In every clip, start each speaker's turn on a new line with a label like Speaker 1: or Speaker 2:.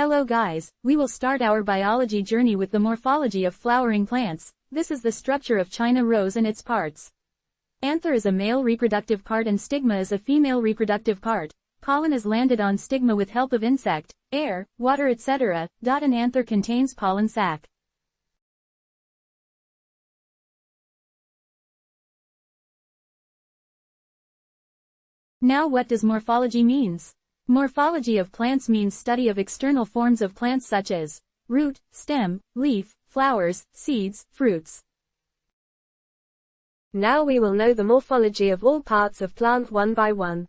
Speaker 1: Hello guys, we will start our biology journey with the morphology of flowering plants. This is the structure of China rose and its parts. Anther is a male reproductive part and stigma is a female reproductive part. Pollen is landed on stigma with help of insect, air, water etc. An anther contains pollen sac. Now what does morphology means? Morphology of plants means study of external forms of plants such as root, stem, leaf, flowers, seeds, fruits.
Speaker 2: Now we will know the morphology of all parts of plant one by one.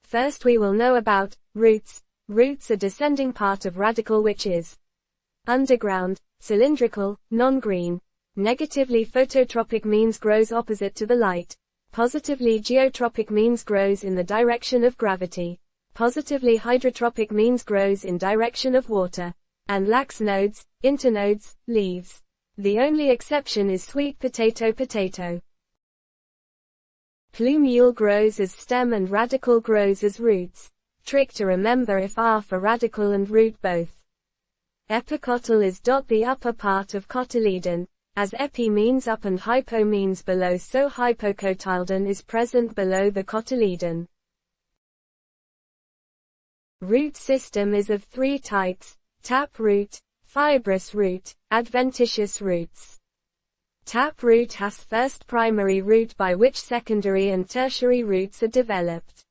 Speaker 2: First we will know about roots. Roots are descending part of radicle which is underground, cylindrical, non-green. Negatively phototropic means grows opposite to the light. Positively geotropic means grows in the direction of gravity. Positively hydrotropic means grows in direction of water. And lacks nodes, internodes, leaves. The only exception is sweet potato. Plumule grows as stem and radicle grows as roots. Trick to remember if R for radicle and root both. Epicotyl is the upper part of cotyledon. As epi means up and hypo means below, so hypocotyledon is present below the cotyledon. Root system is of three types: tap root, fibrous root, adventitious roots. Tap root has first primary root by which secondary and tertiary roots are developed.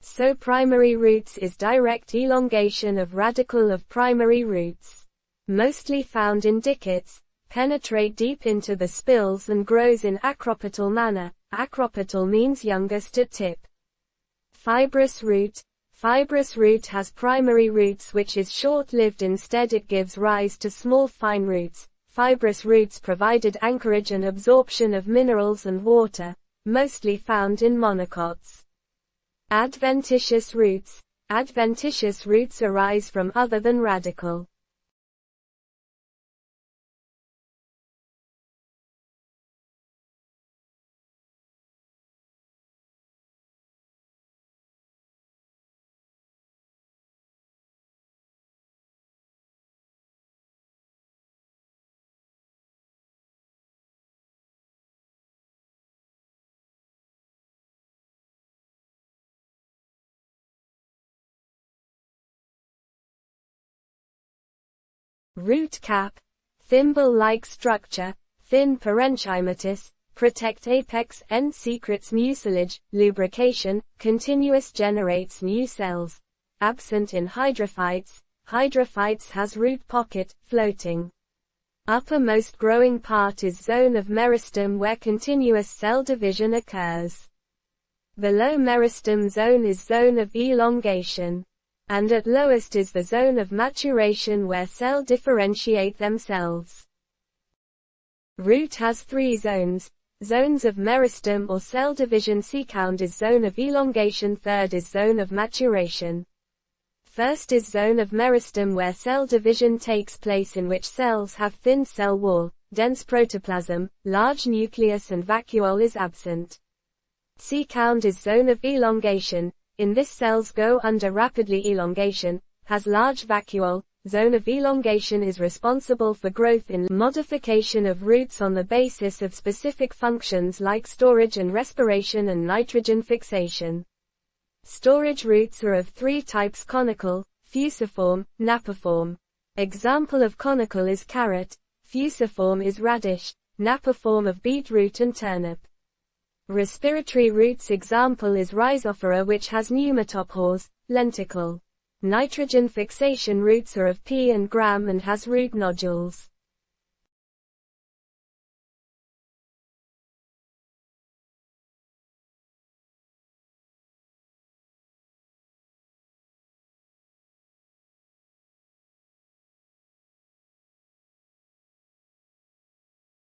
Speaker 2: So primary roots is direct elongation of radicle of primary roots. Mostly found in dickets, penetrate deep into the spills and grows in acropetal manner. Acropetal means youngest at tip. Fibrous root. Fibrous root has primary roots which is short-lived, instead it gives rise to small fine roots. Fibrous roots provided anchorage and absorption of minerals and water, mostly found in monocots. Adventitious roots. Adventitious roots arise from other than radicle. Root cap. Thimble-like structure, thin parenchymatous, protect apex end secrets mucilage, lubrication, continuous generates new cells. Absent in hydrophytes. Hydrophytes has root pocket, floating. Uppermost growing part is zone of meristem where continuous cell division occurs. Below meristem zone is zone of elongation. And at lowest is the zone of maturation where cell differentiate themselves. Root has three zones. Zones of meristem or cell division. Second is zone of elongation. Third is zone of maturation. First is zone of meristem where cell division takes place, in which cells have thin cell wall, dense protoplasm, large nucleus and vacuole is absent. Second is zone of elongation. In this cells go under rapidly elongation, has large vacuole. Zone of elongation is responsible for growth in modification of roots on the basis of specific functions like storage and respiration and nitrogen fixation. Storage roots are of three types: conical, fusiform, napiform. Example of conical is carrot, fusiform is radish, napiform of beetroot and turnip. Respiratory roots example is rhizophora which has pneumatophores, lenticle. Nitrogen fixation roots are of pea and gram and has root nodules.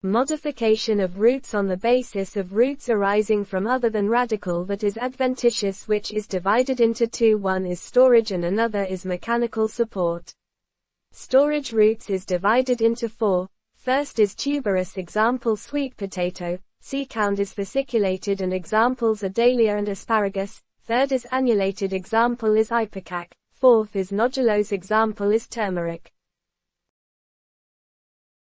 Speaker 2: Modification of roots on the basis of roots arising from other than radicle that is adventitious, which is divided into two: one is storage and another is mechanical support. Storage roots is divided into four. First is tuberous, example sweet potato. Second is fasciculated and examples are dahlia and asparagus. Third is annulated, example is ipecac. Fourth is nodulose. Example is turmeric.